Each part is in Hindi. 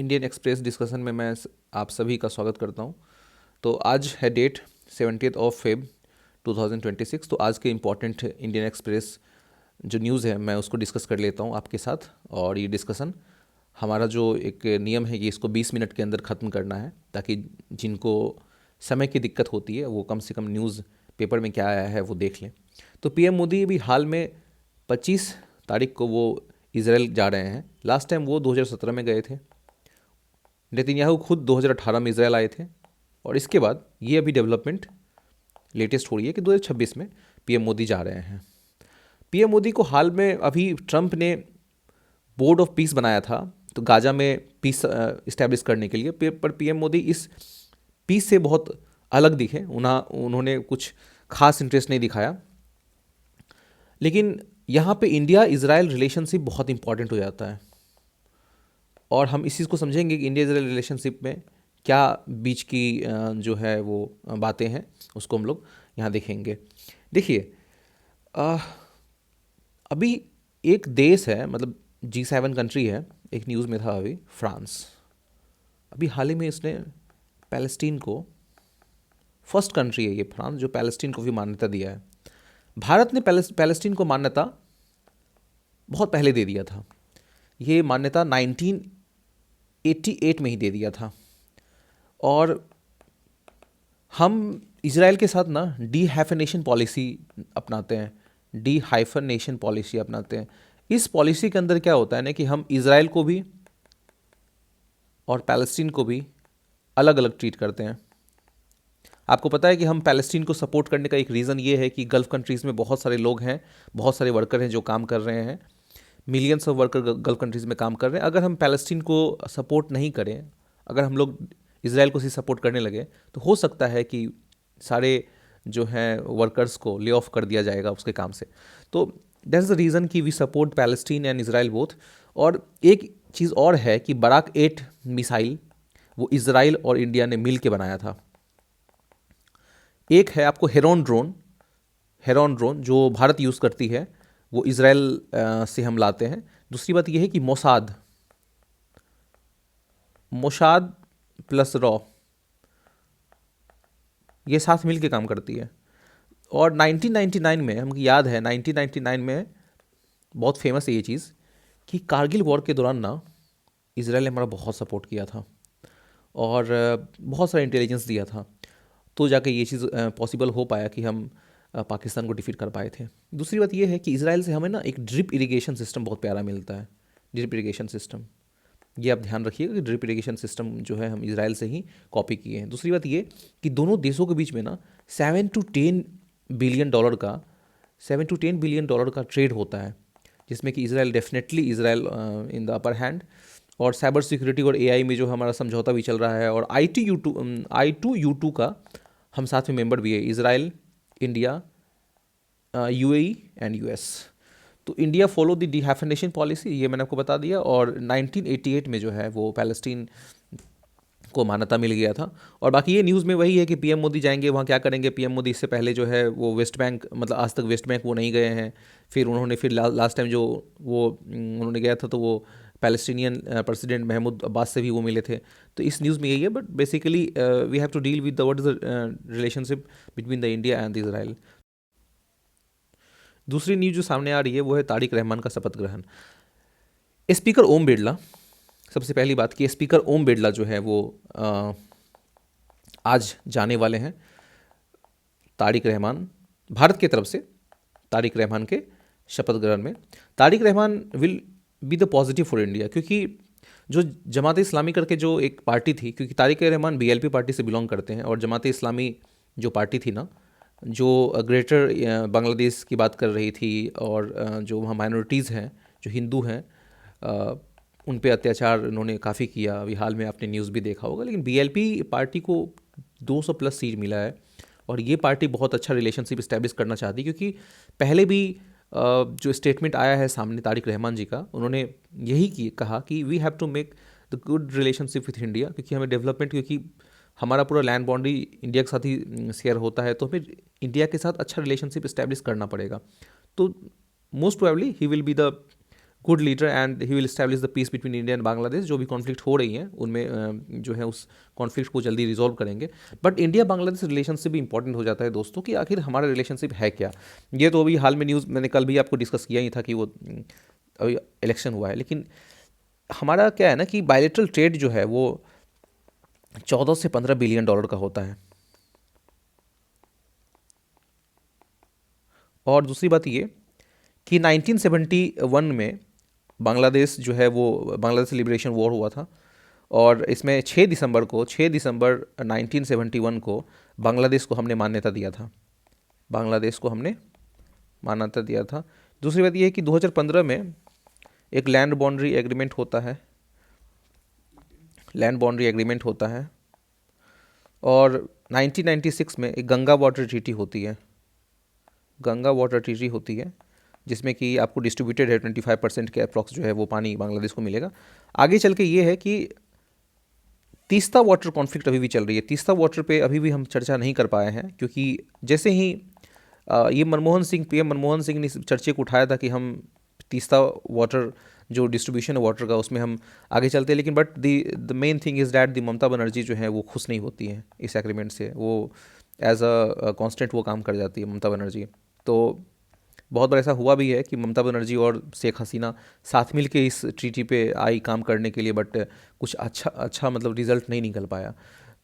इंडियन एक्सप्रेस डिस्कशन में मैं आप सभी का स्वागत करता हूं। तो आज है डेट 70 ऑफ फेब 2026। तो आज के इम्पॉर्टेंट इंडियन एक्सप्रेस जो न्यूज़ है मैं उसको डिस्कस कर लेता हूं आपके साथ। और ये डिस्कशन हमारा जो एक नियम है कि इसको 20 मिनट के अंदर ख़त्म करना है, ताकि जिनको समय की दिक्कत होती है वो कम से कम न्यूज़ पेपर में क्या आया है वो देख लें। तो पीएम मोदी भी हाल में 25 तारीख को वो इसराइल जा रहे हैं। लास्ट टाइम वो 2017 में गए थे। नेतन्याहू खुद 2018 में इसराइल आए थे। और इसके बाद ये अभी डेवलपमेंट लेटेस्ट हो रही है कि 2026 में पीएम मोदी जा रहे हैं। पीएम मोदी को हाल में अभी ट्रंप ने बोर्ड ऑफ पीस बनाया था, तो गाजा में पीस इस्टेब्लिश करने के लिए। पर पीएम मोदी इस पीस से बहुत अलग दिखे, उन्होंने कुछ खास इंटरेस्ट नहीं दिखाया। लेकिन यहाँ पे इंडिया इजराइल रिलेशनशिप बहुत इंपॉर्टेंट हो जाता है, और हम इस चीज़ को समझेंगे कि इंडिया इजराइल रिलेशनशिप में क्या बीच की जो है वो बातें हैं, उसको हम लोग यहाँ देखेंगे। देखिए, अभी एक देश है, मतलब G7 कंट्री है, एक न्यूज़ में था अभी, फ्रांस। अभी हाल ही में इसने पैलेस्टीन को, फर्स्ट कंट्री है ये फ्रांस जो पैलेस्टीन को भी मान्यता दिया है। भारत ने पैलेस्टीन को मान्यता बहुत पहले दे दिया था। ये मान्यता 1988 में ही दे दिया था। और हम इजराइल के साथ ना डीहाइफनेशन पॉलिसी अपनाते हैं, डीहाइफनेशन पॉलिसी अपनाते हैं। इस पॉलिसी के अंदर क्या होता है ना कि हम इजराइल को भी और पैलेस्टीन को भी अलग अलग ट्रीट करते हैं। आपको पता है कि हम पैलेस्टीन को सपोर्ट करने का एक रीज़न ये है कि गल्फ़ कंट्रीज़ में बहुत सारे लोग हैं, बहुत सारे वर्कर हैं जो काम कर रहे हैं। Millions of worker gulf countries में काम कर रहे हैं। अगर हम पैलेस्टीन को सपोर्ट नहीं करें, अगर हम लोग इसराइल को ही सपोर्ट करने लगे, तो हो सकता है कि सारे जो हैं वर्कर्स को ले ऑफ कर दिया जाएगा उसके काम से। तो दैट्स द रीज़न कि we support Palestine and Israel both. और एक चीज़ और है कि बराक 8 मिसाइल वो इसराइल और इंडिया ने मिल के बनाया था। एक है आपको हेरॉन ड्रोन जो भारत यूज़ करती है, वो इसराइल से हम लाते हैं। दूसरी बात यह है कि मोसाद प्लस रॉ ये साथ मिल के काम करती है। और 1999 में, हमको याद है 1999 में बहुत फेमस है ये चीज़ कि कारगिल वॉर के दौरान ना इसराइल ने हमारा बहुत सपोर्ट किया था और बहुत सारा इंटेलिजेंस दिया था, तो जाके ये चीज़ पॉसिबल हो पाया कि हम पाकिस्तान को डिफीट कर पाए थे। दूसरी बात ये है कि इसराइल से हमें ना एक ड्रिप इरिगेशन सिस्टम बहुत प्यारा मिलता है। ड्रिप इरिगेशन सिस्टम, ये आप ध्यान रखिएगा कि ड्रिप इरिगेशन सिस्टम जो है हम इसराइल से ही कॉपी किए हैं। दूसरी बात ये कि दोनों देशों के बीच में ना 7 to 10 बिलियन डॉलर का ट्रेड होता है, जिसमें कि Israel definitely Israel in the upper hand. और साइबर सिक्योरिटी और एआई में जो हमारा समझौता भी चल रहा है, और I2U2 का हम साथ में मेंबर भी है, Israel, India, UAE and US। तो इंडिया फॉलो द डीहाइफनेशन पॉलिसी, ये मैंने आपको बता दिया। और 1988 में जो है वो पैलेस्टीन को मान्यता मिल गया था। और बाकी ये न्यूज़ में वही है कि पीएम मोदी जाएंगे, वहाँ क्या करेंगे। पीएम मोदी इससे पहले जो है वो वेस्ट बैंक, मतलब आज तक वेस्ट बैंक वो नहीं गए हैं। फिर उन्होंने लास्ट टाइम जो वो उन्होंने गया था, तो वो पैलेस्टीनियन प्रेसिडेंट महमूद अब्बास से भी वो मिले थे। तो इस न्यूज़ में यही है। But basically we have to deal with the what is the relationship between the India and Israel. दूसरी न्यूज़ जो सामने आ रही है वो है तारिक रहमान का शपथ ग्रहण। स्पीकर ओम बिरला, सबसे पहली बात कि स्पीकर ओम बिरला जो है वो आज जाने वाले हैं तारिक रहमान, भारत की तरफ से तारिक रहमान के शपथ ग्रहण में। Tariq Rahman will be the positive for India, क्योंकि जो जमात इस्लामी करके जो एक पार्टी थी, क्योंकि तारिक रहमान BLP पार्टी से बिलोंग करते हैं, और जमात इस्लामी जो पार्टी थी ना, जो ग्रेटर बांग्लादेश की बात कर रही थी, और जो वहाँ माइनॉरिटीज़ हैं, जो हिंदू हैं, उन पे अत्याचार इन्होंने काफ़ी किया। अभी हाल में आपने न्यूज़ भी देखा होगा। लेकिन BLP पार्टी को 200 प्लस सीट मिला है, और ये पार्टी बहुत अच्छा रिलेशनशिप इस्टेब्लिश करना चाहती है। क्योंकि पहले भी जो स्टेटमेंट आया है सामने तारिक रहमान जी का, उन्होंने यही कहा कि we have to make the good relationship with India, क्योंकि हमें डेवलपमेंट, क्योंकि हमारा पूरा लैंड बाउंड्री इंडिया के साथ ही शेयर होता है, तो हमें इंडिया के साथ अच्छा रिलेशनशिप इस्टेब्लिश करना पड़ेगा। तो most probably he will be the good leader and he will establish the peace between India and Bangladesh. जो भी कॉन्फ्लिक्ट हो रही हैं उनमें जो है उस कॉन्फ्लिक्ट को जल्दी रिजॉल्व करेंगे। बट इंडिया बांग्लादेश रिलेशनशिप भी इंपॉर्टेंट हो जाता है दोस्तों, कि आखिर हमारा रिलेशनशिप है क्या। ये तो अभी हाल में न्यूज़ मैंने कल भी आपको डिस्कस किया ही था कि वो अभी इलेक्शन हुआ है, लेकिन हमारा क्या है ना कि बायलेटरल ट्रेड जो है वो 14 से 15 बिलियन डॉलर का होता है। और दूसरी बात ये कि 1971 में बांग्लादेश जो है वो बांग्लादेश लिबरेशन वॉर हुआ था, और इसमें 6 दिसंबर 1971 को बांग्लादेश को हमने मान्यता दिया था। बांग्लादेश को हमने मान्यता दिया था। दूसरी बात यह है कि 2015 में एक लैंड बाउंड्री एग्रीमेंट होता है, लैंड बाउंड्री एग्रीमेंट होता है, और 1996 में एक गंगा वाटर ट्रीटी होती है, गंगा वाटर ट्रीटी होती है, जिसमें कि आपको डिस्ट्रीब्यूटेड है 25% के अप्रॉक्स जो है वो पानी बांग्लादेश को मिलेगा। आगे चल के ये है कि तीस्ता वाटर कॉन्फ्लिक्ट अभी भी चल रही है। तीस्ता वाटर पे अभी भी हम चर्चा नहीं कर पाए हैं, क्योंकि जैसे ही ये पीएम मनमोहन सिंह ने इस चर्चे को उठाया था कि हम तीस्ता वाटर जो डिस्ट्रीब्यूशन है वाटर का उसमें हम आगे चलते हैं, लेकिन but the main thing is that the Mamata Banerjee जो है वो खुश नहीं होती हैं इस एग्रीमेंट से। वो एज अ कांस्टेंट वो काम कर जाती है ममता बनर्जी। तो बहुत बार ऐसा हुआ भी है कि ममता बनर्जी और शेख हसीना साथ मिल के इस ट्रीटी पे आई काम करने के लिए, बट कुछ अच्छा मतलब रिजल्ट नहीं निकल पाया।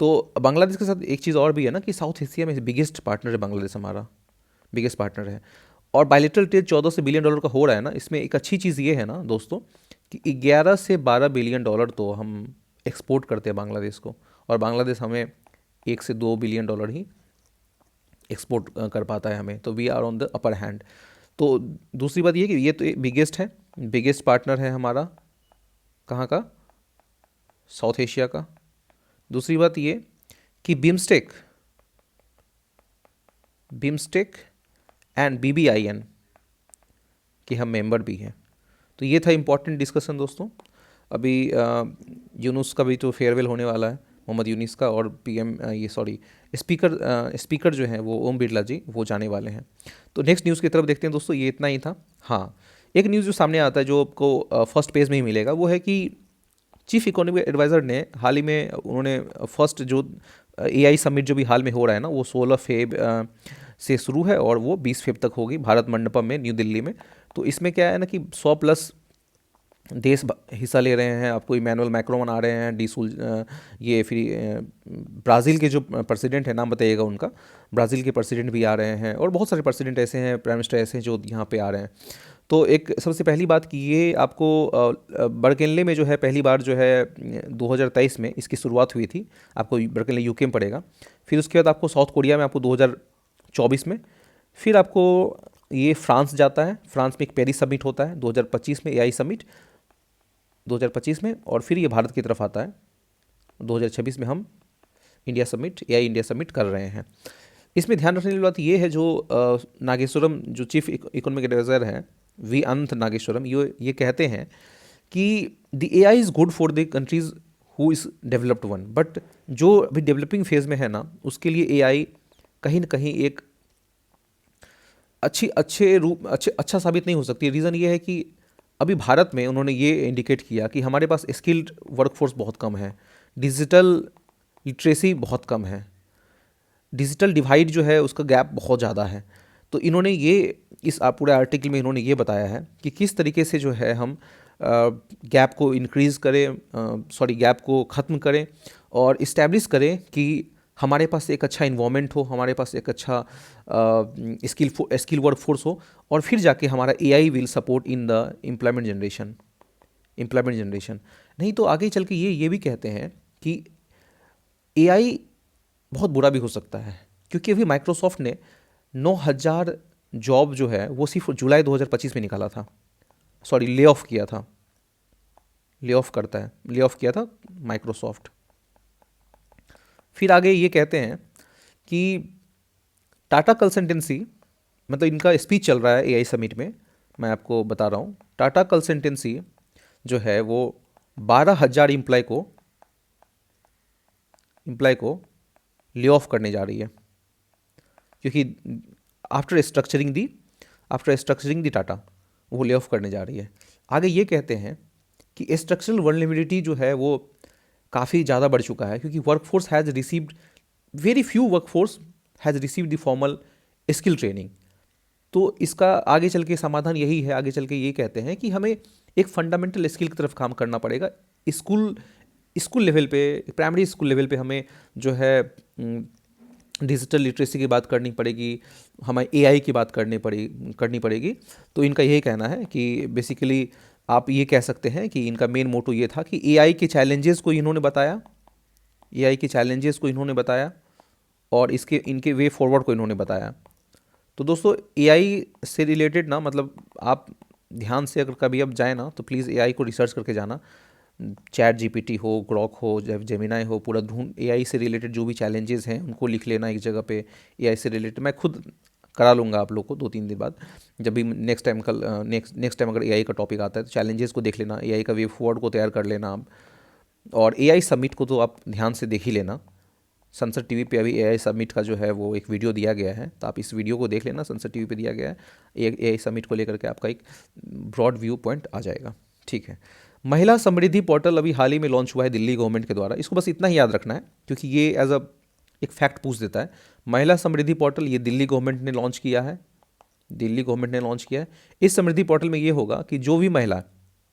तो बांग्लादेश के साथ एक चीज़ और भी है ना कि साउथ एशिया में बिगेस्ट पार्टनर है बांग्लादेश, हमारा बिगेस्ट पार्टनर है। और बायलेटरल ट्रेड 14 से बिलियन डॉलर का हो रहा है ना, इसमें एक अच्छी चीज़ ये है ना दोस्तों कि 11 से 12 बिलियन डॉलर तो हम एक्सपोर्ट करते हैं बांग्लादेश को, और बांग्लादेश हमें 1 से 2 बिलियन डॉलर ही एक्सपोर्ट कर पाता है हमें। तो we are on the upper hand. तो दूसरी बात ये कि ये तो बिगेस्ट है, बिगेस्ट पार्टनर है हमारा, कहाँ का, साउथ एशिया का। दूसरी बात ये कि बिम्स्टेक एंड BBIN कि हम मेंबर भी हैं। तो ये था इम्पॉर्टेंट डिस्कशन दोस्तों। अभी यूनुस का भी तो फेयरवेल होने वाला है, मोहम्मद यूनुस का, और स्पीकर जो हैं वो ओम बिरला जी वो जाने वाले हैं। तो नेक्स्ट न्यूज़ की तरफ देखते हैं दोस्तों। ये इतना ही था। हाँ, एक न्यूज़ जो सामने आता है जो आपको फर्स्ट पेज में ही मिलेगा, वो है कि चीफ इकोनॉमिक एडवाइज़र ने हाल ही में उन्होंने फर्स्ट जो AI समिट जो भी हाल में हो रहा है ना, वो 16 फेब से शुरू है और वो 20 फेब तक होगी भारत मंडपम में न्यू दिल्ली में। तो इसमें क्या है ना कि 100+ देश हिस्सा ले रहे हैं। आपको इमैनुअल मैक्रोन आ रहे हैं, ये फिर ब्राज़ील के जो प्रेसिडेंट है, नाम बताइएगा उनका, ब्राज़ील के प्रेसिडेंट भी आ रहे हैं, और बहुत सारे प्रेसिडेंट ऐसे हैं, प्राइम मिनिस्टर ऐसे हैं जो यहाँ पे आ रहे हैं। तो एक सबसे पहली बात कि ये आपको बरकेनले में जो है पहली बार जो है 2023 में इसकी शुरुआत हुई थी। आपको बरकेनले यूके में पड़ेगा। फिर उसके बाद आपको साउथ कोरिया में आपको 2024 में, फिर आपको ये फ्रांस जाता है, फ्रांस में एक पेरिस समिट होता है 2025 में, AI समिट 2025 में, और फिर ये भारत की तरफ आता है 2026 में। हम India summit, AI India summit कर रहे हैं। इसमें ध्यान रखने वाली बात ये है, जो नागेश्वरम जो चीफ इकोनॉमिक एडवाइज़र हैं, वी अनंत नागेश्वरम, ये कहते हैं कि the AI is good for the countries who is developed one, but जो अभी डेवलपिंग फेज़ में है ना, उसके लिए AI कहीं ना कहीं एक अच्छा साबित नहीं हो सकती। रीज़न ये है कि अभी भारत में उन्होंने ये इंडिकेट किया कि हमारे पास स्किल्ड वर्कफोर्स बहुत कम है, डिजिटल लिटरेसी बहुत कम है, डिजिटल डिवाइड जो है उसका गैप बहुत ज़्यादा है। तो इन्होंने ये इस पूरे आर्टिकल में इन्होंने ये बताया है कि किस तरीके से जो है हम गैप को इंक्रीज़ करें, गैप को ख़त्म करें और इस्टेब्लिश करें कि हमारे पास एक अच्छा इन्वायरमेंट हो, हमारे पास एक अच्छा स्किल वर्क फोर्स हो, और फिर जाके हमारा AI will support in the employment generation. नहीं तो आगे चल के ये भी कहते हैं कि AI बहुत बुरा भी हो सकता है, क्योंकि अभी माइक्रोसॉफ्ट ने 9,000 जॉब जो है वो सिर्फ जुलाई 2025 में निकाला था, ले ऑफ किया था माइक्रोसॉफ्ट। फिर आगे ये कहते हैं कि टाटा कंसल्टेंसी, मतलब इनका स्पीच चल रहा है AI समिट में, मैं आपको बता रहा हूँ। टाटा कंसल्टेंसी जो है वो 12,000 एम्प्लॉय को ले ऑफ करने जा रही है, क्योंकि आफ्टर स्ट्रक्चरिंग दी टाटा वो ले ऑफ करने जा रही है। आगे ये कहते हैं कि स्ट्रक्चरल वल्नरेबिलिटी जो है वो काफ़ी ज़्यादा बढ़ चुका है, क्योंकि workforce has received very few workforce has received the formal skill training. तो इसका आगे चल के समाधान यही है, आगे चल के ये कहते हैं कि हमें एक फंडामेंटल स्किल की तरफ काम करना पड़ेगा। स्कूल स्कूल लेवल पे, प्राइमरी स्कूल लेवल पे हमें जो है डिजिटल लिटरेसी की बात करनी पड़ेगी, हमें एआई की बात करनी पड़ेगी। तो इनका यही कहना है कि बेसिकली आप ये कह सकते हैं कि इनका मेन मोटो ये था कि एआई के चैलेंजेस को इन्होंने बताया, एआई के चैलेंजेस को इन्होंने बताया और इनके वे फॉरवर्ड को इन्होंने बताया। तो दोस्तों एआई से रिलेटेड ना, मतलब आप ध्यान से अगर कभी अब जाए ना तो प्लीज़ एआई को रिसर्च करके जाना। चैट जीपीटी हो, ग्रॉक हो, जेमिनाई हो, पूरा ढूंढ एआई से रिलेटेड जो भी चैलेंजेस हैं उनको लिख लेना एक जगह पे। एआई से रिलेटेड मैं खुद करा लूँगा आप लोग को 2-3 दिन बाद, जब भी नेक्स्ट टाइम अगर एआई का टॉपिक आता है तो चैलेंजेस को देख लेना, एआई का वे फॉरवर्ड को तैयार कर लेना आप। और एआई समिट को तो आप ध्यान से देख ही लेना। सनसद टीवी पे अभी एआई समिट का जो है वो एक वीडियो दिया गया है, तो आप इस वीडियो को देख लेना, सनसद टीवी पे दिया गया है। एआई समिट को लेकर के आपका एक ब्रॉड व्यू पॉइंट आ जाएगा। ठीक है। महिला समृद्धि पोर्टल अभी हाल ही में लॉन्च हुआ है दिल्ली गवर्नमेंट के द्वारा। इसको बस इतना ही याद रखना है, क्योंकि ये एज अ एक फैक्ट पूछ देता है। महिला समृद्धि पोर्टल ये दिल्ली गवर्नमेंट ने लॉन्च किया है, दिल्ली गवर्नमेंट ने लॉन्च किया है। इस समृद्धि पोर्टल में ये होगा कि जो भी महिला,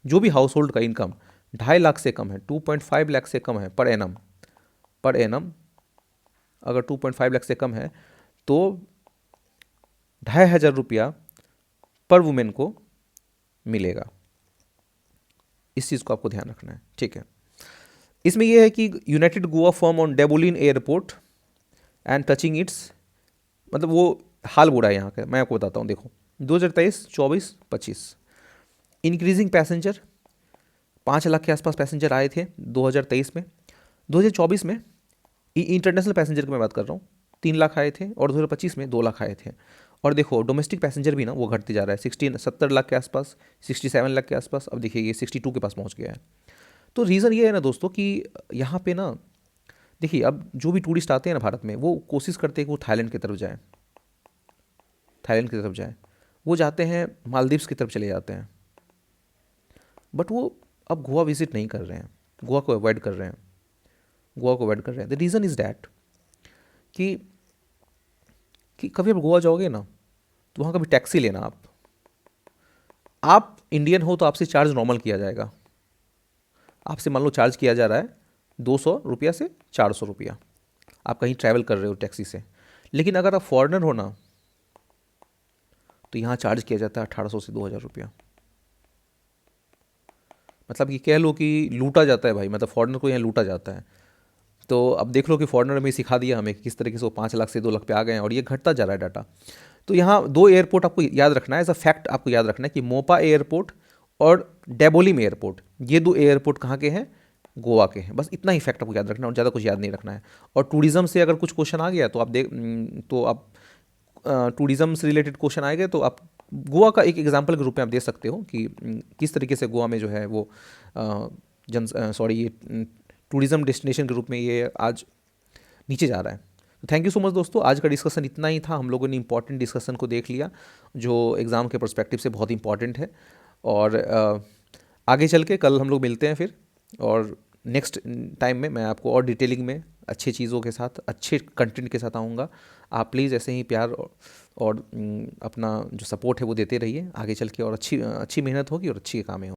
जो भी हाउस होल्ड का इनकम 2.5 लाख से कम है, 2.5 लाख से कम है पर एनम अगर 2.5 लाख से कम है तो 2,500 रुपया पर वुमेन को मिलेगा। इस चीज़ को आपको ध्यान रखना है। ठीक है। इसमें यह है कि united Goa firm on Dabolim airport and touching its, मतलब वो हाल बुरा है यहाँ का, मैं आपको बताता हूँ। देखो 2023, 24, 25 इंक्रीजिंग पैसेंजर 5 लाख के आसपास पैसेंजर आए थे 2023 में। 2024 में इंटरनेशनल पैसेंजर की मैं बात कर रहा हूँ 3 लाख आए थे, और 2025 में 2 लाख आए थे। और देखो डोमेस्टिक पैसेंजर भी ना वो घटते जा रहा है, 70 लाख के आसपास, 67 लाख के आसपास, अब देखिए ये 62 के पास पहुँच गया है। तो रीज़न ये है ना दोस्तों कि यहाँ पे ना देखिए, अब जो भी टूरिस्ट आते हैं ना भारत में, वो कोशिश करते हैं कि वो थाईलैंड की तरफ जाएँ, थाईलैंड की तरफ जाएँ, वो जाते हैं मालदीव्स की तरफ चले जाते हैं, बट वो अब गोवा विजिट नहीं कर रहे हैं, गोवा को अवॉइड कर रहे हैं, गोवा को अवॉइड कर रहे हैं। द रीज़न इज़ डैट कि कभी आप गोवा जाओगे ना तो वहाँ कभी टैक्सी लेना, आप इंडियन हो तो आपसे चार्ज नॉर्मल किया जाएगा। आपसे मान लो चार्ज किया जा रहा है 200 रुपया से 400 रुपया, आप कहीं ट्रैवल कर रहे हो टैक्सी से। लेकिन अगर आप फॉरेनर हो ना तो यहाँ चार्ज किया जाता है 1800 से 2000 रुपया। मतलब कि कह लो कि लूटा जाता है भाई, मतलब फॉरेनर को यहाँ लूटा जाता है। तो अब देख लो कि फॉरेनर में सिखा दिया हमें कि किस तरीके से वो 5 लाख से 2 लाख पे आ गए हैं, और ये घटता जा रहा है डाटा। तो यहाँ 2 एयरपोर्ट आपको याद रखना है, एज अ फैक्ट आपको याद रखना है कि मोपा एयरपोर्ट और डेबोलिम एयरपोर्ट, ये 2 एयरपोर्ट कहाँ के हैं? गोवा के हैं। बस इतना ही फैक्ट आपको याद रखना है और ज़्यादा कुछ याद नहीं रखना है। और टूरिज़्म से अगर कुछ क्वेश्चन आ गया तो आप टूरिज़्म से रिलेटेड क्वेश्चन आएंगे तो आप गोवा का एक एग्जांपल के रूप में आप दे सकते हो कि किस तरीके से गोवा में जो है वो ये टूरिज़्म डेस्टिनेशन के रूप में ये आज नीचे जा रहा है। थैंक यू सो मच दोस्तों, आज का डिस्कशन इतना ही था। हम लोगों ने इंपॉर्टेंट डिस्कशन को देख लिया जो एग्ज़ाम के पर्सपेक्टिव से बहुत इंपॉर्टेंट है। और आगे चल के कल हम लोग मिलते हैं फिर, और नेक्स्ट टाइम में मैं आपको और डिटेलिंग में अच्छी चीज़ों के साथ, अच्छे कंटेंट के साथ आऊँगा। आप प्लीज़ ऐसे ही प्यार और अपना जो सपोर्ट है वो देते रहिए। आगे चल के और अच्छी मेहनत होगी और अच्छी कामें होंगी।